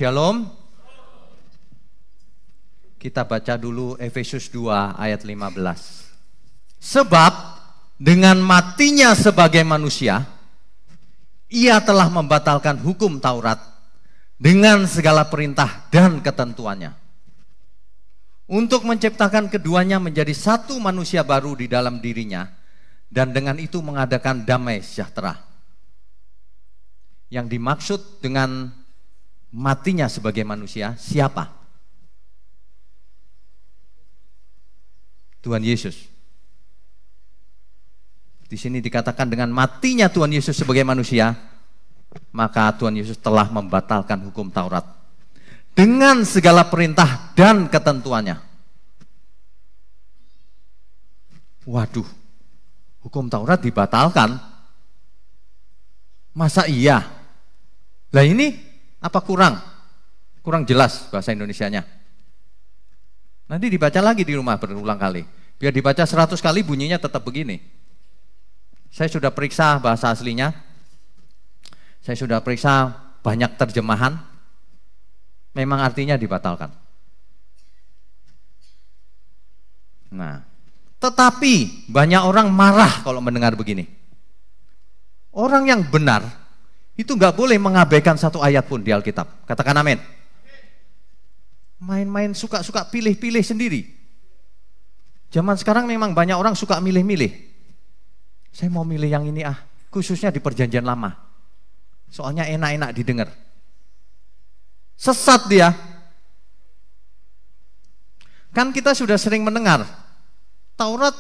Shalom. Kita baca dulu Efesus 2 ayat 15. Sebab dengan matinya sebagai manusia, ia telah membatalkan hukum Taurat dengan segala perintah dan ketentuannya, untuk menciptakan keduanya menjadi satu manusia baru di dalam dirinya, dan dengan itu mengadakan damai sejahtera. Yang dimaksud dengan matinya sebagai manusia siapa? Tuhan Yesus. Di sini dikatakan dengan matinya Tuhan Yesus sebagai manusia, maka Tuhan Yesus telah membatalkan hukum Taurat dengan segala perintah dan ketentuannya. Waduh, hukum Taurat dibatalkan? Masa iya? Lah ini apa kurang? Kurang jelas bahasa Indonesianya. Nanti dibaca lagi di rumah berulang kali. Biar dibaca 100 kali bunyinya tetap begini. Saya sudah periksa bahasa aslinya. Saya sudah periksa banyak terjemahan. Memang artinya dibatalkan. Nah, tetapi banyak orang marah kalau mendengar begini. Orang yang benar itu nggak boleh mengabaikan satu ayat pun di Alkitab. Katakan amin. Main-main suka-suka pilih-pilih sendiri. Zaman sekarang memang banyak orang suka milih-milih. Saya mau milih yang ini khususnya di perjanjian lama. Soalnya enak-enak didengar. Sesat dia. Kan kita sudah sering mendengar, Taurat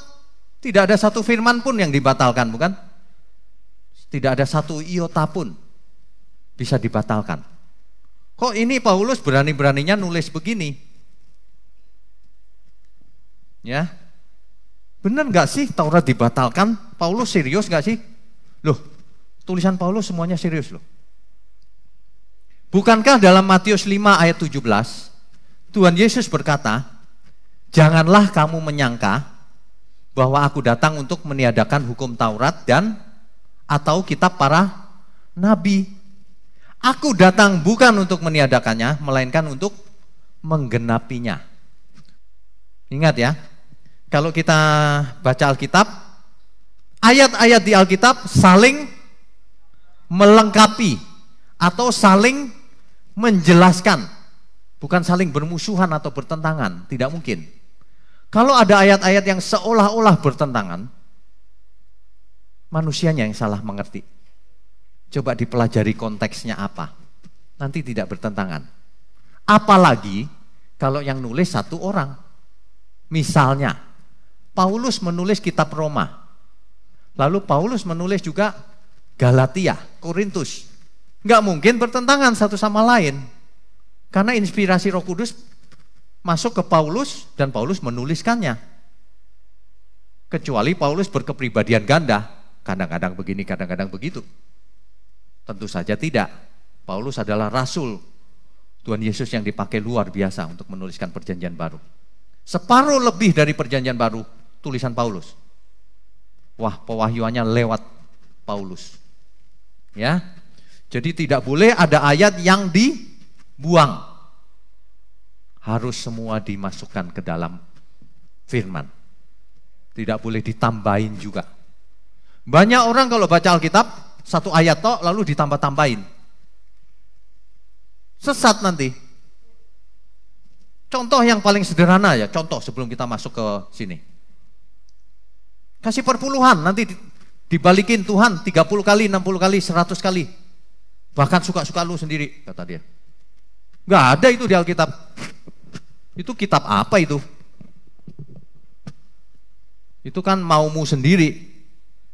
tidak ada satu firman pun yang dibatalkan, bukan? Tidak ada satu iota pun bisa dibatalkan. Kok ini Paulus berani-beraninya nulis begini? Ya, benar nggak sih Taurat dibatalkan? Paulus serius nggak sih? Loh, tulisan Paulus semuanya serius loh. Bukankah dalam Matius 5 ayat 17, Tuhan Yesus berkata, janganlah kamu menyangka bahwa aku datang untuk meniadakan hukum Taurat dan atau kitab para nabi. Aku datang bukan untuk meniadakannya, melainkan untuk menggenapinya. Ingat ya, kalau kita baca Alkitab, ayat-ayat di Alkitab saling melengkapi atau saling menjelaskan, bukan saling bermusuhan atau bertentangan, tidak mungkin. Kalau ada ayat-ayat yang seolah-olah bertentangan, manusianya yang salah mengerti. Coba dipelajari konteksnya apa, nanti tidak bertentangan. Apalagi kalau yang nulis satu orang. Misalnya, Paulus menulis kitab Roma, lalu Paulus menulis juga Galatia, Korintus. Nggak mungkin bertentangan satu sama lain, karena inspirasi Roh Kudus masuk ke Paulus dan Paulus menuliskannya. Kecuali Paulus berkepribadian ganda, kadang-kadang begini, kadang-kadang begitu. Tentu saja tidak. Paulus adalah rasul Tuhan Yesus yang dipakai luar biasa untuk menuliskan perjanjian baru. Separuh lebih dari perjanjian baru tulisan Paulus. Wah, pewahyuannya lewat Paulus. Ya. Jadi tidak boleh ada ayat yang dibuang. Harus semua dimasukkan ke dalam firman. Tidak boleh ditambahin juga. Banyak orang kalau baca Alkitab satu ayat toh lalu ditambah-tambahin. Sesat nanti. Contoh yang paling sederhana ya, contoh sebelum kita masuk ke sini. Kasih perpuluhan, nanti dibalikin Tuhan 30 kali, 60 kali, 100 kali. Bahkan suka-suka lu sendiri, kata dia. Nggak ada itu di Alkitab. Itu kitab apa itu? Itu kan maumu sendiri.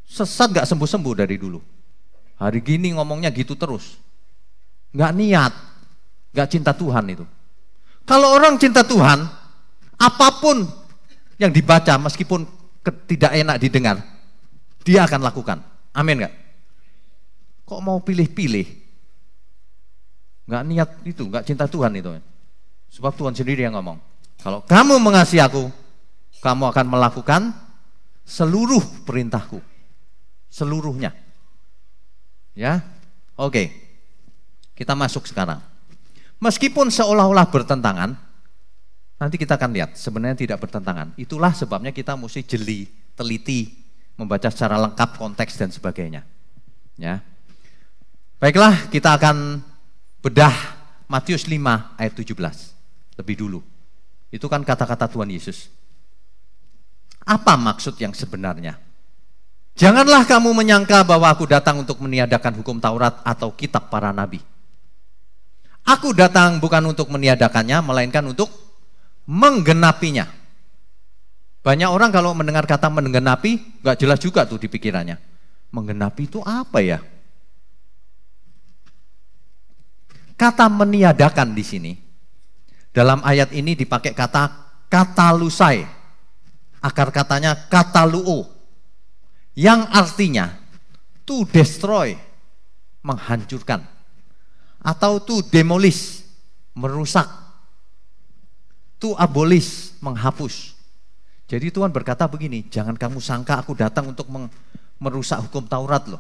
Sesat nggak sembuh-sembuh dari dulu. Hari gini ngomongnya gitu terus. Nggak niat, nggak cinta Tuhan itu. Kalau orang cinta Tuhan, apapun yang dibaca meskipun tidak enak didengar, dia akan lakukan. Amin nggak? Kok mau pilih-pilih? Nggak niat itu, nggak cinta Tuhan itu. Sebab Tuhan sendiri yang ngomong. Kalau kamu mengasihi aku, kamu akan melakukan seluruh perintahku. Seluruhnya. Ya, oke. Kita masuk sekarang. Meskipun seolah-olah bertentangan, nanti kita akan lihat sebenarnya tidak bertentangan. Itulah sebabnya kita mesti jeli, teliti, membaca secara lengkap konteks dan sebagainya. Ya. Baiklah, kita akan bedah Matius 5 ayat 17 lebih dulu. Itu kan kata-kata Tuhan Yesus. Apa maksud yang sebenarnya? Janganlah kamu menyangka bahwa aku datang untuk meniadakan hukum Taurat atau kitab para nabi. Aku datang bukan untuk meniadakannya, melainkan untuk menggenapinya. Banyak orang kalau mendengar kata menggenapi, gak jelas juga tuh di pikirannya. Menggenapi itu apa ya? Kata meniadakan di sini, dalam ayat ini dipakai kata katalusai. Akar katanya kataluo, yang artinya to destroy, menghancurkan. Atau to demolish, merusak. To abolish, menghapus. Jadi Tuhan berkata begini, jangan kamu sangka aku datang untuk merusak hukum Taurat loh.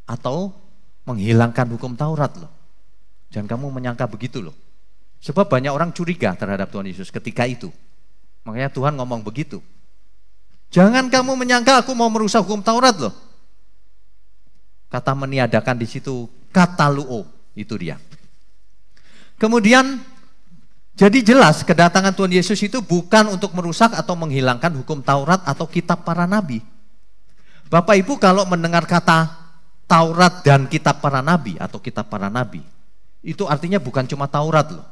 Atau menghilangkan hukum Taurat loh. Jangan kamu menyangka begitu loh. Sebab banyak orang curiga terhadap Tuhan Yesus ketika itu. Makanya Tuhan ngomong begitu. Jangan kamu menyangka aku mau merusak hukum Taurat loh. Kata meniadakan di situ kataluo. Itu dia. Kemudian jadi jelas kedatangan Tuhan Yesus itu bukan untuk merusak atau menghilangkan hukum Taurat atau kitab para nabi. Bapak Ibu kalau mendengar kata Taurat dan kitab para nabi atau kitab para nabi, itu artinya bukan cuma Taurat loh.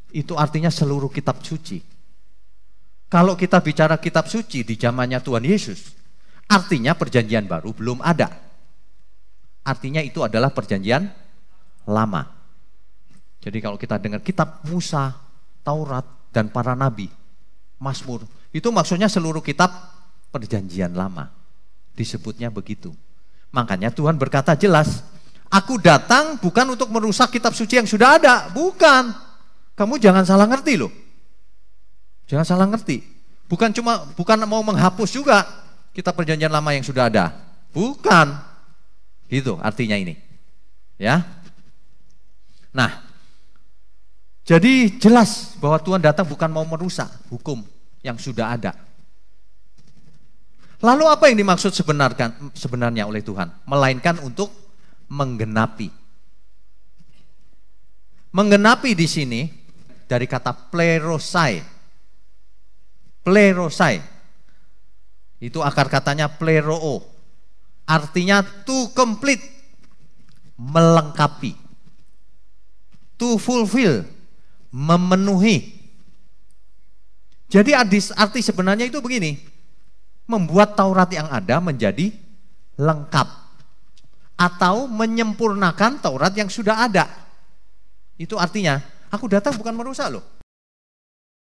Itu artinya seluruh kitab suci. Kalau kita bicara kitab suci di zamannya Tuhan Yesus, artinya perjanjian baru belum ada. Artinya itu adalah perjanjian lama. Jadi kalau kita dengar kitab Musa, Taurat, dan para nabi, Mazmur, itu maksudnya seluruh kitab perjanjian lama. Disebutnya begitu. Makanya Tuhan berkata jelas, aku datang bukan untuk merusak kitab suci yang sudah ada. Bukan. Kamu jangan salah ngerti loh. Jangan salah ngerti. Bukan mau menghapus juga kitab perjanjian lama yang sudah ada. Bukan. Gitu artinya ini. Ya. Nah, jadi jelas bahwa Tuhan datang bukan mau merusak hukum yang sudah ada. Lalu apa yang dimaksud sebenarnya oleh Tuhan? Melainkan untuk menggenapi. Menggenapi di sini dari kata plerosai. Plerosai. Itu akar katanya pleroo. Artinya to complete, melengkapi. To fulfill, memenuhi. Jadi arti sebenarnya itu begini, membuat Taurat yang ada menjadi lengkap. Atau menyempurnakan Taurat yang sudah ada. Itu artinya, aku datang bukan merusak loh.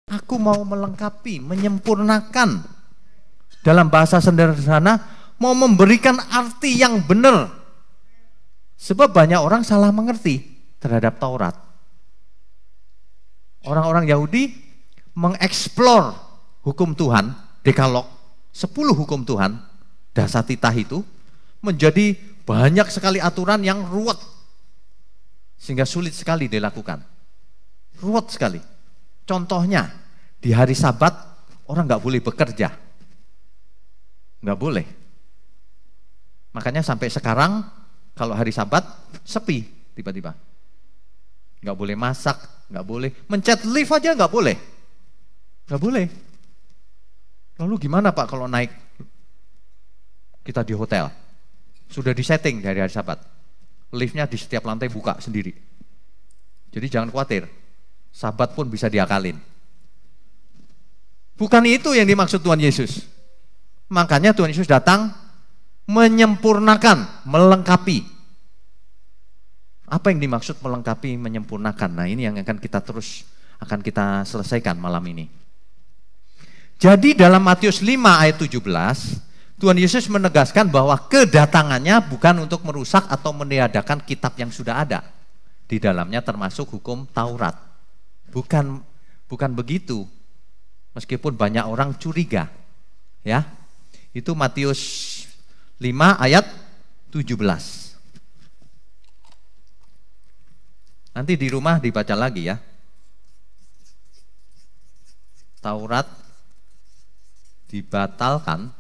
Aku mau melengkapi, menyempurnakan. Dalam bahasa sederhana, mau memberikan arti yang benar. Sebab banyak orang salah mengerti terhadap Taurat. Orang-orang Yahudi mengeksplor hukum Tuhan, Dekalog, 10 hukum Tuhan, Dasatitah itu, menjadi banyak sekali aturan yang ruwet. Sehingga sulit sekali dilakukan. Ruwet sekali. Contohnya, di hari Sabat, orang nggak boleh bekerja. Nggak boleh. Makanya sampai sekarang, kalau hari Sabat, sepi tiba-tiba. Nggak boleh masak, nggak boleh. Mencet lift aja nggak boleh. Nggak boleh. Lalu gimana Pak kalau naik kita di hotel? Sudah disetting dari hari Sabat. Liftnya di setiap lantai buka sendiri. Jadi jangan khawatir. Sabat pun bisa diakalin. Bukan itu yang dimaksud Tuhan Yesus. Makanya Tuhan Yesus datang menyempurnakan, melengkapi. Apa yang dimaksud melengkapi, menyempurnakan? Nah ini yang akan kita selesaikan malam ini. Jadi dalam Matius 5 ayat 17, Tuhan Yesus menegaskan bahwa kedatangannya bukan untuk merusak atau meniadakan kitab yang sudah ada. Di dalamnya termasuk hukum Taurat. Bukan begitu. Meskipun banyak orang curiga. Ya. Itu Matius 5 ayat 17. Nanti di rumah dibaca lagi ya. Taurat dibatalkan,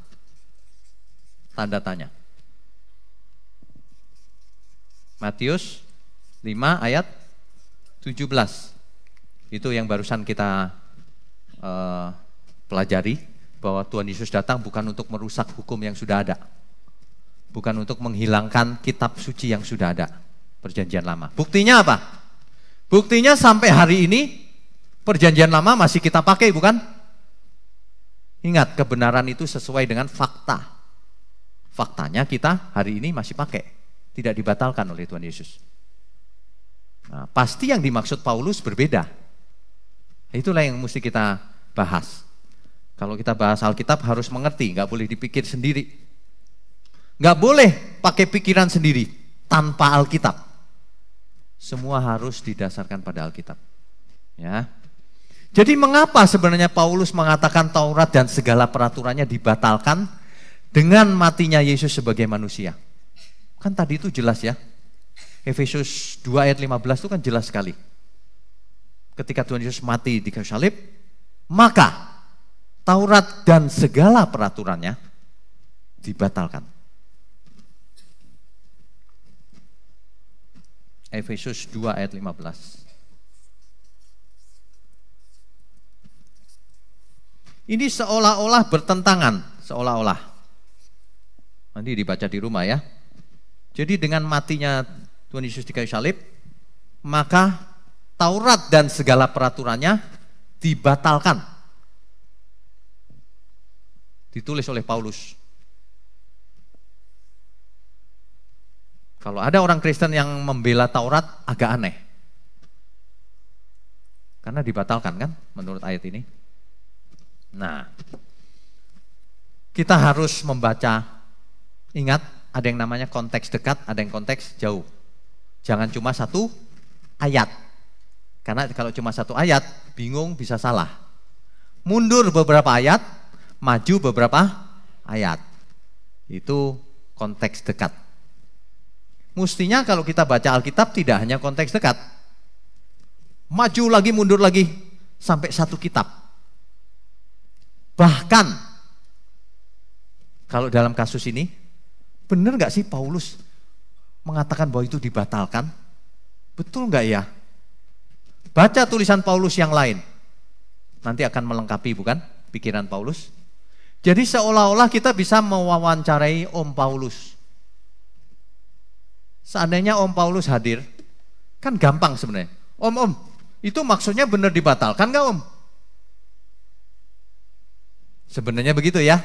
tanda tanya. Matius 5 ayat 17. Itu yang barusan kita pelajari, bahwa Tuhan Yesus datang bukan untuk merusak hukum yang sudah ada. Bukan untuk menghilangkan kitab suci yang sudah ada, perjanjian lama. Buktinya apa? Buktinya sampai hari ini perjanjian lama masih kita pakai, bukan? Ingat, kebenaran itu sesuai dengan fakta. Faktanya kita hari ini masih pakai, tidak dibatalkan oleh Tuhan Yesus. Nah, pasti yang dimaksud Paulus berbeda. Itulah yang mesti kita bahas. Kalau kita bahas Alkitab harus mengerti, nggak boleh dipikir sendiri. Nggak boleh pakai pikiran sendiri tanpa Alkitab. Semua harus didasarkan pada Alkitab. Ya. Jadi mengapa sebenarnya Paulus mengatakan Taurat dan segala peraturannya dibatalkan dengan matinya Yesus sebagai manusia? Kan tadi itu jelas ya. Efesus 2 ayat 15 itu kan jelas sekali. Ketika Tuhan Yesus mati di kayu salib, maka Taurat dan segala peraturannya dibatalkan. Efesus 2 ayat 15. Ini seolah-olah bertentangan, seolah-olah. Nanti dibaca di rumah ya. Jadi dengan matinya Tuhan Yesus di kayu salib, maka Taurat dan segala peraturannya dibatalkan. Ditulis oleh Paulus. Kalau ada orang Kristen yang membela Taurat, agak aneh. Karena dibatalkan kan menurut ayat ini. Nah, kita harus membaca, ingat ada yang namanya konteks dekat, ada yang konteks jauh. Jangan cuma satu ayat. Karena kalau cuma satu ayat, bingung bisa salah. Mundur beberapa ayat, maju beberapa ayat. Itu konteks dekat. Mestinya kalau kita baca Alkitab tidak hanya konteks dekat. Maju lagi, mundur lagi, sampai satu kitab. Bahkan, kalau dalam kasus ini, benar nggak sih Paulus mengatakan bahwa itu dibatalkan? Betul nggak ya? Baca tulisan Paulus yang lain, nanti akan melengkapi bukan pikiran Paulus. Jadi seolah-olah kita bisa mewawancarai Om Paulus. Seandainya Om Paulus hadir, kan gampang sebenarnya. Om, itu maksudnya benar dibatalkan nggak Om? Sebenarnya begitu ya.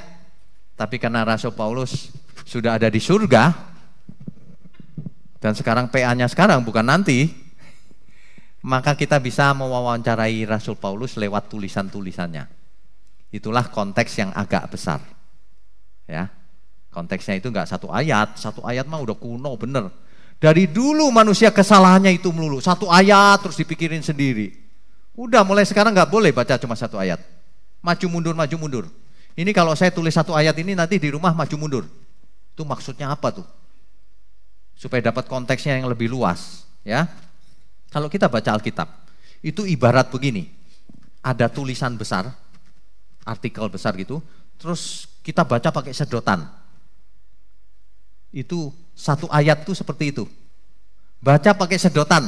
Tapi karena Rasul Paulus sudah ada di surga, dan sekarang PA-nya sekarang bukan nanti, maka kita bisa mewawancarai Rasul Paulus lewat tulisan-tulisannya. Itulah konteks yang agak besar. Ya, konteksnya itu enggak satu ayat mah udah kuno bener. Dari dulu manusia kesalahannya itu melulu, satu ayat terus dipikirin sendiri. Udah mulai sekarang enggak boleh baca cuma satu ayat. Maju mundur. Ini kalau saya tulis satu ayat ini nanti di rumah maju mundur. Itu maksudnya apa tuh? Supaya dapat konteksnya yang lebih luas, ya. Kalau kita baca Alkitab, itu ibarat begini, ada tulisan besar, artikel besar gitu, terus kita baca pakai sedotan. Itu satu ayat tuh seperti itu. Baca pakai sedotan,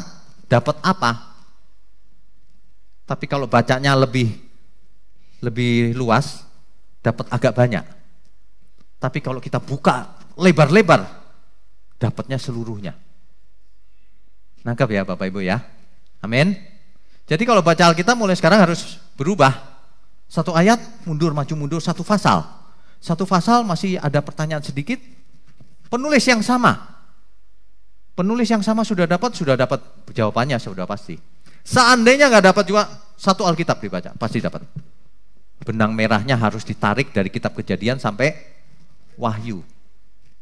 dapat apa? Tapi kalau bacanya lebih luas, dapat agak banyak. Tapi kalau kita buka lebar-lebar, dapatnya seluruhnya. Nangkap ya Bapak Ibu ya. Amin. Jadi kalau baca Alkitab mulai sekarang harus berubah. Satu ayat mundur, maju mundur, satu pasal. Satu pasal masih ada pertanyaan sedikit. Penulis yang sama sudah dapat jawabannya sudah pasti. Seandainya nggak dapat juga, satu Alkitab dibaca, pasti dapat. Benang merahnya harus ditarik dari kitab Kejadian sampai Wahyu.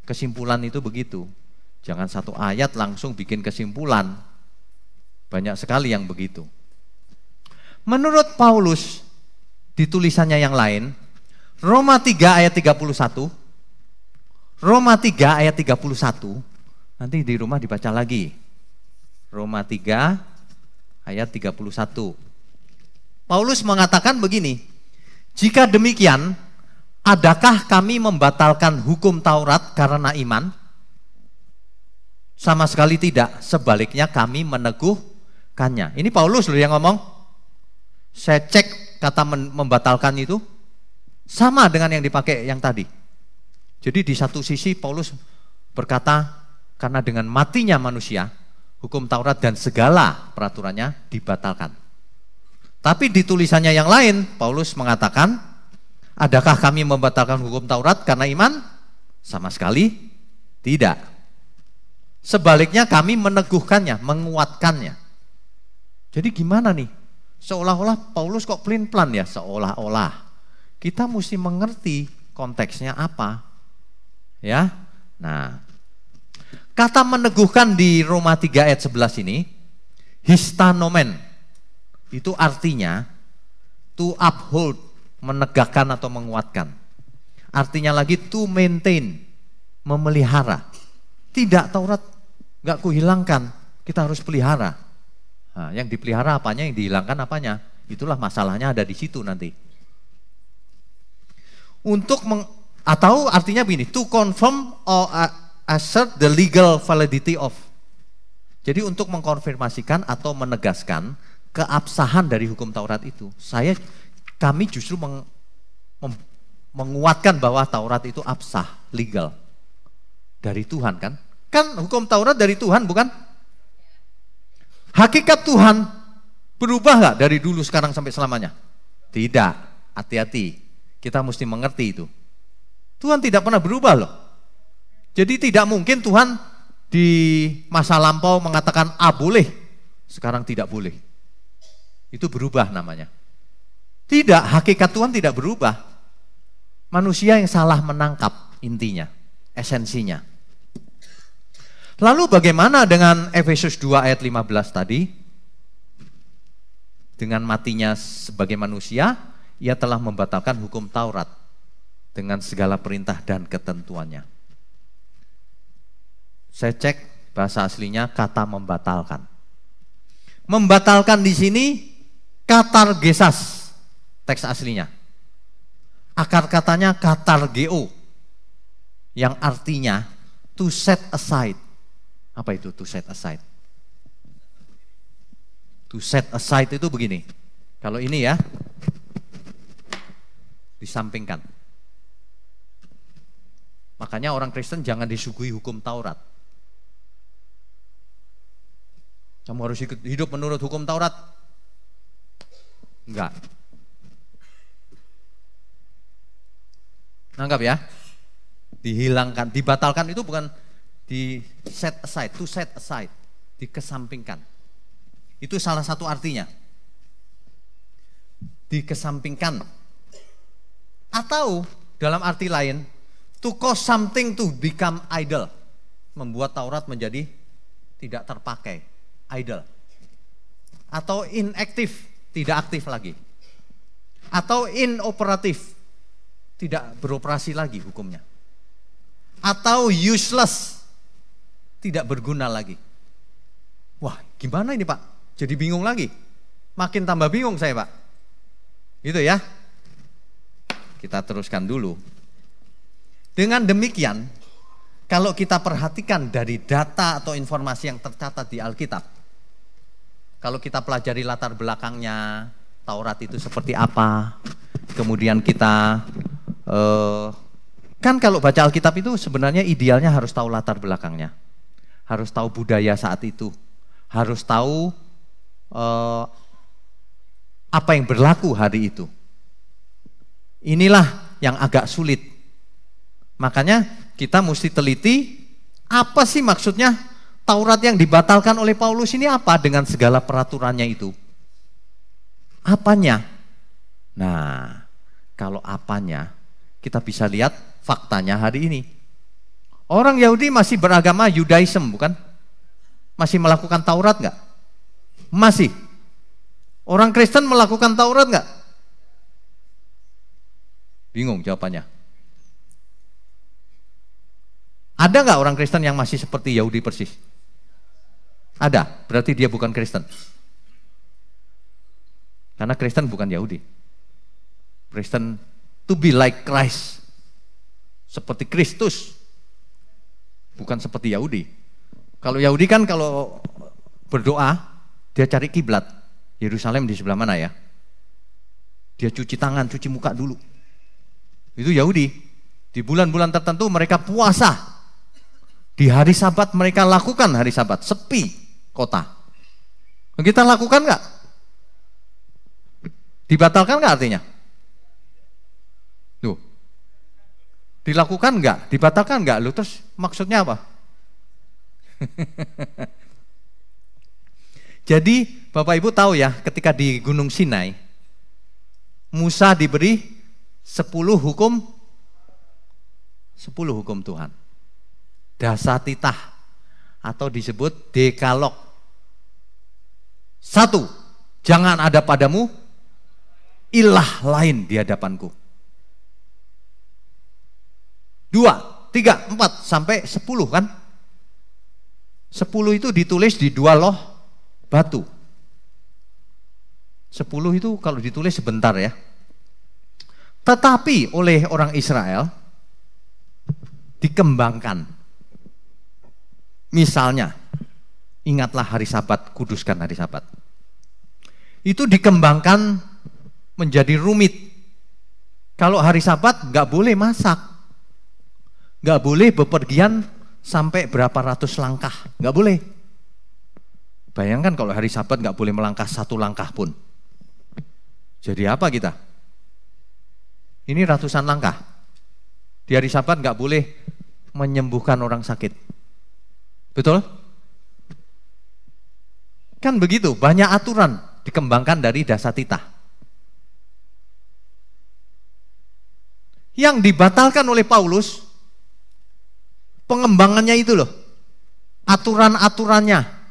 Kesimpulan itu begitu. Jangan satu ayat langsung bikin kesimpulan. Banyak sekali yang begitu. Menurut Paulus, di tulisannya yang lain, Roma 3 ayat 31, nanti di rumah dibaca lagi. Roma 3 ayat 31. Paulus mengatakan begini, jika demikian, adakah kami membatalkan hukum Taurat karena iman? Sama sekali tidak, sebaliknya kami meneguhkannya. Ini Paulus loh yang ngomong. Saya cek kata membatalkan itu sama dengan yang dipakai yang tadi. Jadi di satu sisi Paulus berkata, karena dengan matinya manusia, hukum Taurat dan segala peraturannya dibatalkan. Tapi di tulisannya yang lain, Paulus mengatakan, adakah kami membatalkan hukum Taurat karena iman? Sama sekali tidak. Sebaliknya kami meneguhkannya, menguatkannya. Jadi gimana nih? Seolah-olah Paulus kok pelin-pelan ya, seolah-olah. Kita mesti mengerti konteksnya apa. Ya. Nah, kata meneguhkan di Roma 3 ayat 11 ini, histanomen, itu artinya to uphold, menegakkan atau menguatkan. Artinya lagi to maintain, memelihara. Tidak, Taurat nggak kuhilangkan, kita harus pelihara. Nah, yang dipelihara apanya, yang dihilangkan apanya. Itulah masalahnya ada di situ nanti. Atau artinya begini, to confirm or assert the legal validity of. Jadi untuk mengkonfirmasikan atau menegaskan keabsahan dari hukum Taurat itu. Kami justru menguatkan bahwa Taurat itu absah, legal. Dari Tuhan kan? Kan hukum Taurat dari Tuhan bukan? Hakikat Tuhan berubah nggak dari dulu sekarang sampai selamanya? Tidak, hati-hati. Kita mesti mengerti itu. Tuhan tidak pernah berubah loh. Jadi tidak mungkin Tuhan di masa lampau mengatakan A boleh, sekarang tidak boleh. Itu berubah namanya. Tidak, hakikat Tuhan tidak berubah. Manusia yang salah menangkap intinya, esensinya. Lalu bagaimana dengan Efesus 2 ayat 15 tadi? Dengan matinya sebagai manusia, ia telah membatalkan hukum Taurat dengan segala perintah dan ketentuannya. Saya cek bahasa aslinya kata membatalkan. Membatalkan di sini katargesas, teks aslinya. Akar katanya katargeo, yang artinya to set aside. Apa itu to set aside? To set aside itu begini. Kalau ini ya, disampingkan. Makanya orang Kristen jangan disuguhi hukum Taurat. Kamu harus hidup menurut hukum Taurat. Enggak. Nangkap ya? Dihilangkan, dibatalkan itu bukan di set aside, to set aside, dikesampingkan. Itu salah satu artinya. Dikesampingkan. Atau dalam arti lain, to cause something to become idle. Membuat Taurat menjadi tidak terpakai, idle. Atau inactive, tidak aktif lagi. Atau inoperatif, tidak beroperasi lagi hukumnya. Atau useless, tidak berguna lagi. Wah, gimana ini Pak? Jadi bingung lagi. Makin tambah bingung saya Pak. Gitu ya. Kita teruskan dulu. Dengan demikian, kalau kita perhatikan dari data atau informasi yang tercatat di Alkitab, kalau kita pelajari latar belakangnya, Taurat itu seperti apa, kemudian kita kan kalau baca Alkitab itu sebenarnya idealnya harus tahu latar belakangnya, harus tahu budaya saat itu, harus tahu apa yang berlaku hari itu. Inilah yang agak sulit. Makanya kita mesti teliti apa sih maksudnya Taurat yang dibatalkan oleh Paulus ini apa dengan segala peraturannya itu. Apanya? Nah, kalau apanya kita bisa lihat faktanya hari ini. Orang Yahudi masih beragama Yudaism, bukan? Masih melakukan Taurat enggak? Masih. Orang Kristen melakukan Taurat enggak? Bingung jawabannya. Ada enggak orang Kristen yang masih seperti Yahudi persis? Ada, berarti dia bukan Kristen. Karena Kristen bukan Yahudi. Kristen to be like Christ. Seperti Kristus. Bukan seperti Yahudi. Kalau Yahudi kan kalau berdoa, dia cari kiblat. Yerusalem di sebelah mana ya? Dia cuci tangan, cuci muka dulu. Itu Yahudi. Di bulan-bulan tertentu mereka puasa. Di hari Sabat mereka lakukan hari Sabat. Sepi kota. Kita lakukan nggak? Dibatalkan nggak artinya? Tuh. Dilakukan nggak? Dibatalkan nggak? Lu terus maksudnya apa? Jadi Bapak Ibu tahu ya, ketika di Gunung Sinai, Musa diberi 10 hukum Tuhan. Dasatitah atau disebut dekalog. 1, jangan ada padamu ilah lain di hadapanku. 2, 3, 4 sampai 10 kan? 10 itu ditulis di 2 loh batu. 10 itu kalau ditulis sebentar ya. Tetapi oleh orang Israel dikembangkan. Misalnya, ingatlah hari Sabat, kuduskan hari Sabat. Itu dikembangkan menjadi rumit. Kalau hari Sabat nggak boleh masak, nggak boleh bepergian sampai berapa ratus langkah, nggak boleh. Bayangkan kalau hari Sabat nggak boleh melangkah 1 langkah pun. Jadi apa kita? Ini ratusan langkah. Di hari Sabat nggak boleh menyembuhkan orang sakit. Betul? Kan begitu, banyak aturan dikembangkan dari Dasatitah. Yang dibatalkan oleh Paulus, pengembangannya itu loh, aturan-aturannya.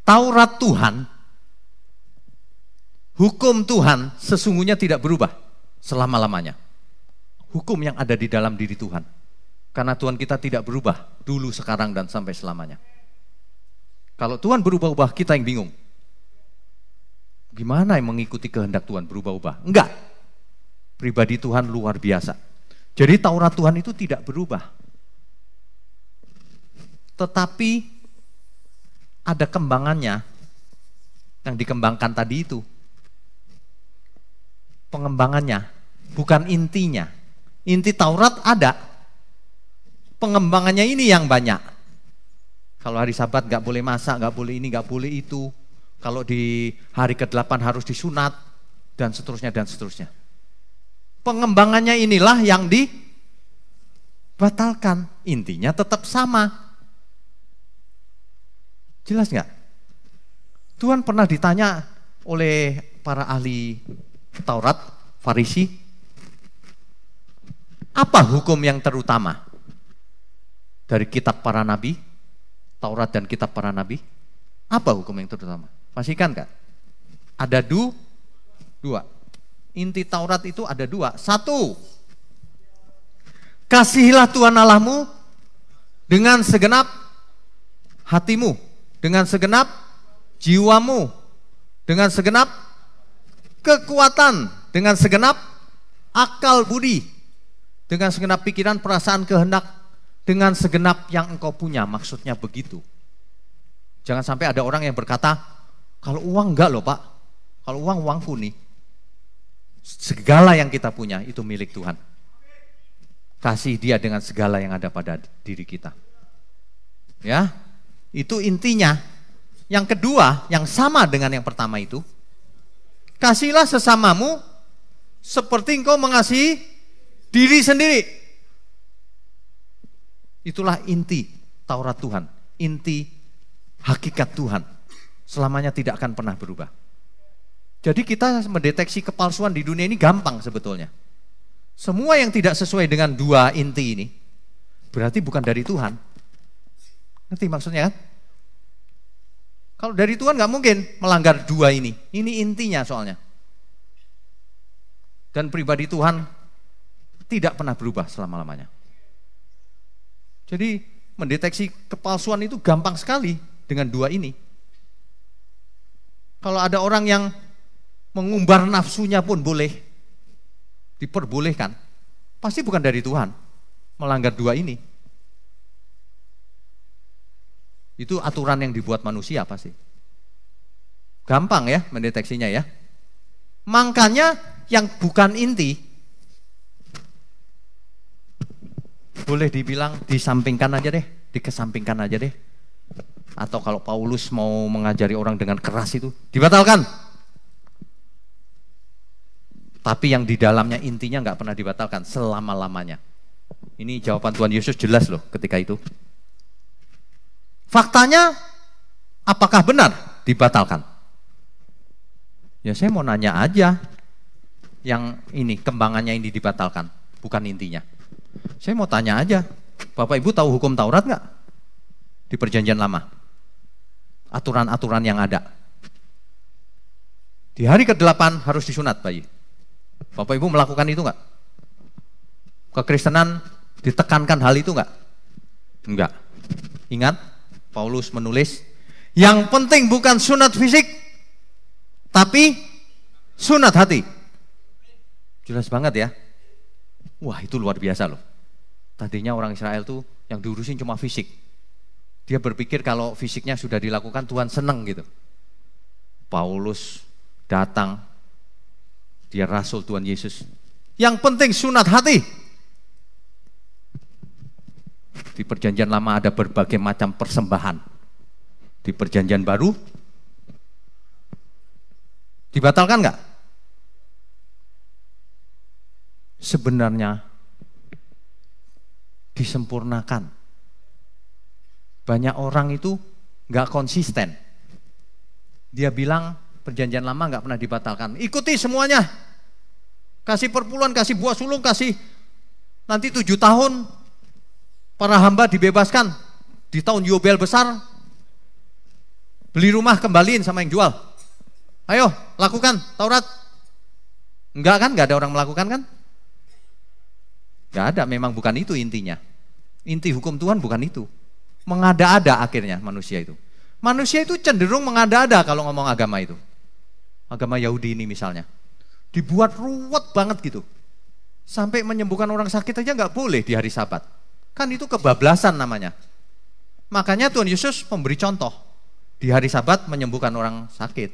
Taurat Tuhan, hukum Tuhan sesungguhnya tidak berubah selama-lamanya. Hukum yang ada di dalam diri Tuhan. Karena Tuhan kita tidak berubah dulu, sekarang, dan sampai selamanya. Kalau Tuhan berubah-ubah, kita yang bingung. Gimana yang mengikuti kehendak Tuhan berubah-ubah? Enggak. Pribadi Tuhan luar biasa. Jadi Taurat Tuhan itu tidak berubah. Tetapi ada kembangannya yang dikembangkan tadi itu. Pengembangannya, bukan intinya. Inti Taurat ada. Pengembangannya ini yang banyak. Kalau hari Sabat nggak boleh masak, nggak boleh ini, nggak boleh itu. Kalau di hari ke-8 harus disunat, dan seterusnya, dan seterusnya. Pengembangannya inilah yang dibatalkan. Intinya tetap sama. Jelas nggak? Tuhan pernah ditanya oleh para ahli Taurat, Farisi, apa hukum yang terutama dari kitab para nabi, Taurat dan kitab para nabi? Apa hukum yang terutama? Masih kan nggak? Ada 2. Inti Taurat itu ada 2. 1, kasihilah Tuhan Allahmu dengan segenap hatimu, dengan segenap jiwamu, dengan segenap kekuatan, dengan segenap akal budi, dengan segenap pikiran, perasaan, kehendak, dengan segenap yang engkau punya. Maksudnya begitu. Jangan sampai ada orang yang berkata, kalau uang enggak loh Pak, kalau uangku nih. Segala yang kita punya itu milik Tuhan. Kasih Dia dengan segala yang ada pada diri kita. Ya, itu intinya. Yang kedua, yang sama dengan yang pertama itu, kasihlah sesamamu seperti engkau mengasihi diri sendiri. Itulah inti Taurat Tuhan, inti hakikat Tuhan. Selamanya tidak akan pernah berubah. Jadi kita mendeteksi kepalsuan di dunia ini gampang sebetulnya. Semua yang tidak sesuai dengan dua inti ini berarti bukan dari Tuhan. Ngerti maksudnya kan? Kalau dari Tuhan nggak mungkin melanggar dua ini. Ini intinya soalnya. Dan pribadi Tuhan tidak pernah berubah selama-lamanya. Jadi mendeteksi kepalsuan itu gampang sekali dengan dua ini. Kalau ada orang yang mengumbar nafsunya pun boleh, diperbolehkan, pasti bukan dari Tuhan, melanggar dua ini. Itu aturan yang dibuat manusia pasti. Gampang ya mendeteksinya ya. Makanya yang bukan inti, boleh dibilang disampingkan aja deh, dikesampingkan aja deh. Atau kalau Paulus mau mengajari orang dengan keras itu, dibatalkan. Tapi yang di dalamnya intinya nggak pernah dibatalkan selama-lamanya. Ini jawaban Tuhan Yesus jelas loh ketika itu. Faktanya, apakah benar dibatalkan? Ya saya mau nanya aja, yang ini kembangannya ini dibatalkan, bukan intinya. Saya mau tanya aja, Bapak Ibu tahu hukum Taurat nggak? Di Perjanjian Lama. Aturan-aturan yang ada. Di hari ke-8 harus disunat bayi. Bapak Ibu melakukan itu nggak? Kekristenan ditekankan hal itu nggak? Enggak. Ingat, Paulus menulis, yang penting bukan sunat fisik, tapi sunat hati. Jelas banget ya. Wah itu luar biasa loh. Tadinya orang Israel tuh yang diurusin cuma fisik. Dia berpikir kalau fisiknya sudah dilakukan Tuhan seneng gitu. Paulus datang, dia rasul Tuhan Yesus. Yang penting sunat hati. Di Perjanjian Lama ada berbagai macam persembahan. Di Perjanjian Baru dibatalkan nggak? Sebenarnya disempurnakan. Banyak orang itu nggak konsisten. Dia bilang Perjanjian Lama nggak pernah dibatalkan. Ikuti semuanya. Kasih perpuluhan, kasih buah sulung, kasih nanti 7 tahun para hamba dibebaskan. Di tahun Yobel besar beli rumah kembaliin sama yang jual. Ayo lakukan Taurat. Enggak kan? Nggak ada orang melakukan kan? Nggak ada, memang bukan itu intinya. Inti hukum Tuhan bukan itu. Mengada-ada akhirnya manusia itu. Manusia itu cenderung mengada-ada kalau ngomong agama itu. Agama Yahudi ini misalnya. Dibuat ruwet banget gitu. Sampai menyembuhkan orang sakit aja nggak boleh di hari Sabat. Kan itu kebablasan namanya. Makanya Tuhan Yesus memberi contoh. Di hari Sabat menyembuhkan orang sakit.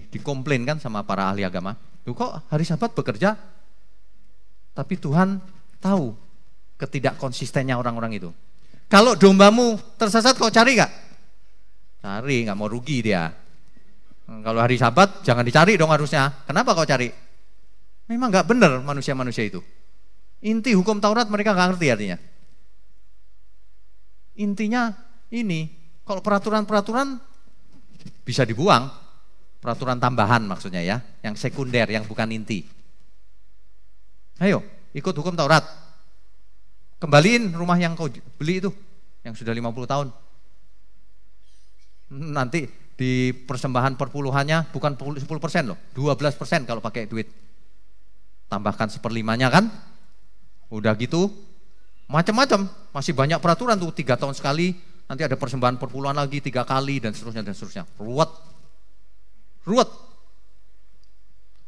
Dikomplain kan sama para ahli agama. Loh kok hari Sabat bekerja? Tapi Tuhan tahu ketidak konsistennya orang-orang itu. Kalau dombamu tersesat kau cari gak? Cari, gak mau rugi dia. Kalau hari Sabat jangan dicari dong harusnya. Kenapa kau cari? Memang gak benar manusia-manusia itu. Inti hukum Taurat mereka gak ngerti artinya. Intinya ini, kalau peraturan-peraturan bisa dibuang. Peraturan tambahan maksudnya ya, yang sekunder, yang bukan inti. Ayo, ikut hukum Taurat. Kembaliin rumah yang kau beli itu, yang sudah 50 tahun. Nanti di persembahan perpuluhannya bukan 10% loh, 12% kalau pakai duit. Tambahkan 1/5-nya kan? Udah gitu, macam-macam. Masih banyak peraturan tuh, 3 tahun sekali, nanti ada persembahan perpuluhan lagi 3 kali, dan seterusnya, dan seterusnya. Ruwet.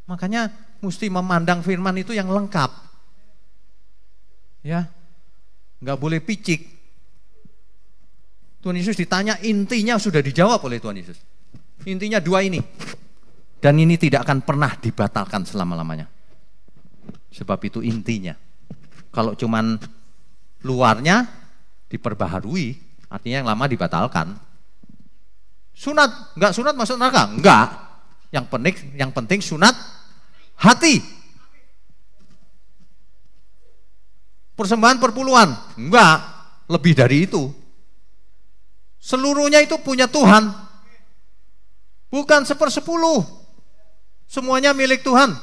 Makanya mesti memandang firman itu yang lengkap. Ya, nggak boleh picik. Tuhan Yesus ditanya, intinya sudah dijawab oleh Tuhan Yesus. Intinya 2 ini. Dan ini tidak akan pernah dibatalkan selama-lamanya. Sebab itu intinya. Kalau cuman luarnya diperbaharui, artinya yang lama dibatalkan. Sunat, nggak sunat masuk neraka? Enggak. Yang penting sunat hati. Persembahan perpuluhan? Enggak, lebih dari itu. Seluruhnya itu punya Tuhan. Bukan 1/10. Semuanya milik Tuhan.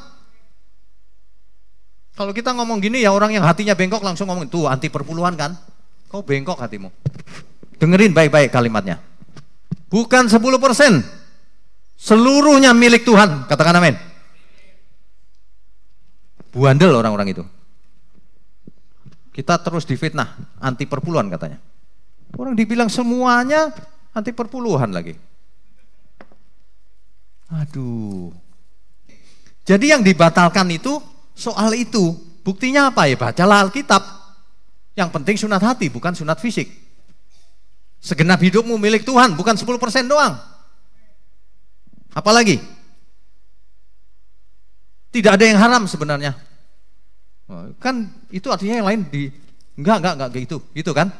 Kalau kita ngomong gini ya orang yang hatinya bengkok langsung ngomong, tuh anti perpuluhan kan? Kau bengkok hatimu. Dengerin baik-baik kalimatnya. Bukan 10%. Seluruhnya milik Tuhan. Katakan amin. Buandel orang-orang itu. Kita terus difitnah, anti perpuluhan katanya. Orang dibilang semuanya anti perpuluhan lagi. Aduh. Jadi yang dibatalkan itu soal itu. Buktinya apa ya? Bacalah Alkitab. Yang penting sunat hati, bukan sunat fisik. Segenap hidupmu milik Tuhan, bukan 10% doang. Apalagi? Tidak ada yang haram sebenarnya. Kan itu artinya yang lain enggak gitu kan?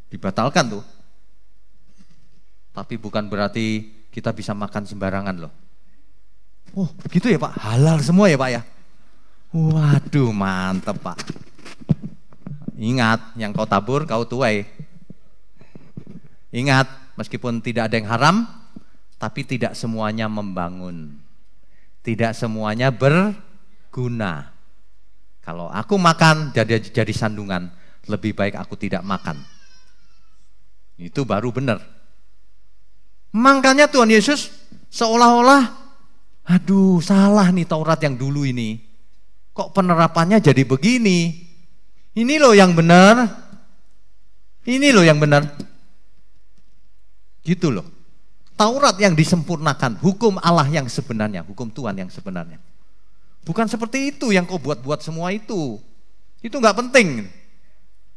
Dibatalkan tuh. Tapi bukan berarti kita bisa makan sembarangan loh. Oh gitu ya Pak, halal semua ya Pak ya? Waduh mantep Pak. Ingat, yang kau tabur kau tuai. Ingat, meskipun tidak ada yang haram, tapi tidak semuanya membangun. Tidak semuanya berguna. Kalau aku makan jadi sandungan, lebih baik aku tidak makan. Itu baru benar. Makanya Tuhan Yesus seolah-olah, aduh salah nih Taurat yang dulu ini. Kok penerapannya jadi begini? Ini loh yang benar. Ini loh yang benar. Gitu loh. Taurat yang disempurnakan, hukum Allah yang sebenarnya, hukum Tuhan yang sebenarnya. Bukan seperti itu yang kau buat-buat semua itu. Itu nggak penting.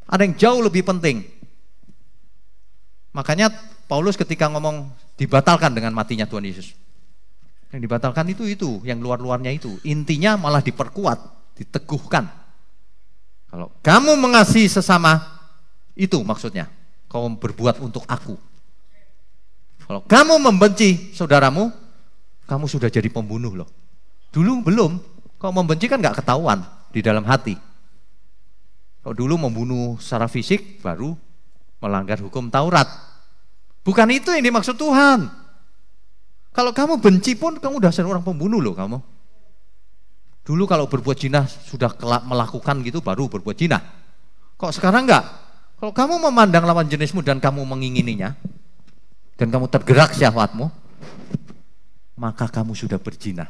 Ada yang jauh lebih penting. Makanya Paulus ketika ngomong dibatalkan dengan matinya Tuhan Yesus. Yang dibatalkan itu, yang luar-luarnya itu. Intinya malah diperkuat, diteguhkan. Kalau kamu mengasihi sesama, itu maksudnya. Kau berbuat untuk aku. Kalau kamu membenci saudaramu, kamu sudah jadi pembunuh loh. Dulu belum. Kalau membenci kan nggak ketahuan di dalam hati. Kalau dulu membunuh secara fisik, baru melanggar hukum Taurat. Bukan itu yang dimaksud Tuhan. Kalau kamu benci pun kamu udah seorang pembunuh loh kamu. Dulu kalau berbuat zina sudah melakukan gitu baru berbuat zina. Kok sekarang enggak? Kalau kamu memandang lawan jenismu dan kamu mengingininya dan kamu tergerak syahwatmu, maka kamu sudah berzina.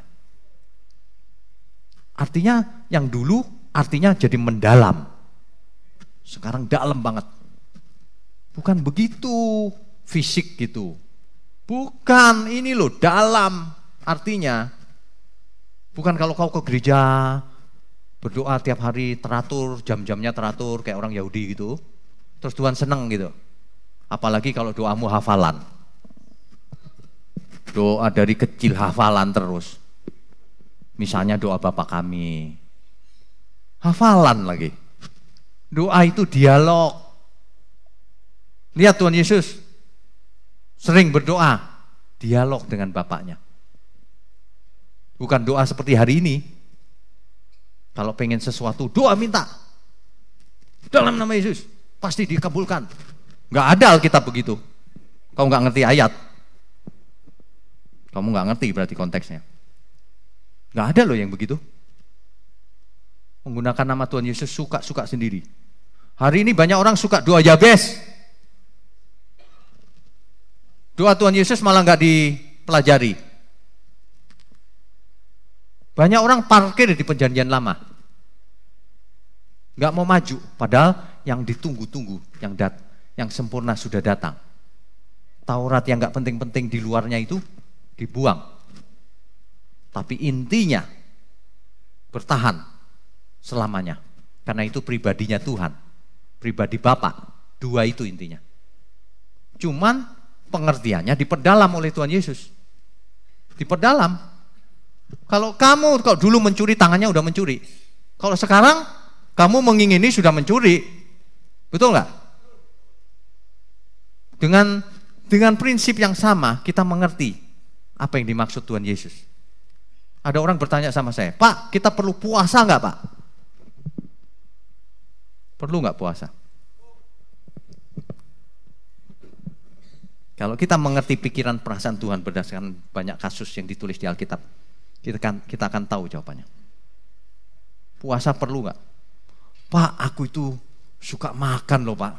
Artinya yang dulu artinya jadi mendalam. Sekarang dalam banget. Bukan begitu fisik gitu. Bukan, ini loh dalam artinya. Bukan kalau kau ke gereja berdoa tiap hari teratur, jam-jamnya teratur kayak orang Yahudi gitu. Terus Tuhan seneng gitu. Apalagi kalau doamu hafalan. Doa dari kecil hafalan terus. Misalnya doa Bapa kami. Hafalan lagi. Doa itu dialog. Lihat Tuhan Yesus sering berdoa, dialog dengan Bapaknya. Bukan doa seperti hari ini. Kalau pengen sesuatu, doa minta. Dalam nama Yesus, pasti dikabulkan. Gak ada Alkitab begitu. Kau gak ngerti ayat. Kamu gak ngerti berarti konteksnya. Gak ada loh yang begitu. Menggunakan nama Tuhan Yesus suka-suka sendiri. Hari ini banyak orang suka doa Yabes. Doa Tuhan Yesus malah gak dipelajari. Banyak orang parkir di perjanjian lama. Gak mau maju. Padahal yang ditunggu-tunggu, yang sempurna sudah datang. Taurat yang gak penting-penting di luarnya itu dibuang. Tapi intinya bertahan selamanya. Karena itu pribadinya Tuhan. Pribadi Bapa. Dua itu intinya. Cuman pengertiannya diperdalam oleh Tuhan Yesus. Diperdalam. Kalau dulu mencuri, tangannya udah mencuri. Kalau sekarang kamu mengingini sudah mencuri. Betul nggak? Dengan prinsip yang sama kita mengerti apa yang dimaksud Tuhan Yesus. Ada orang bertanya sama saya, Pak, kita perlu puasa nggak Pak? Perlu nggak puasa? Kalau kita mengerti pikiran perasaan Tuhan berdasarkan banyak kasus yang ditulis di Alkitab, kita akan tahu jawabannya. Puasa perlu nggak? Pak, aku itu suka makan loh Pak.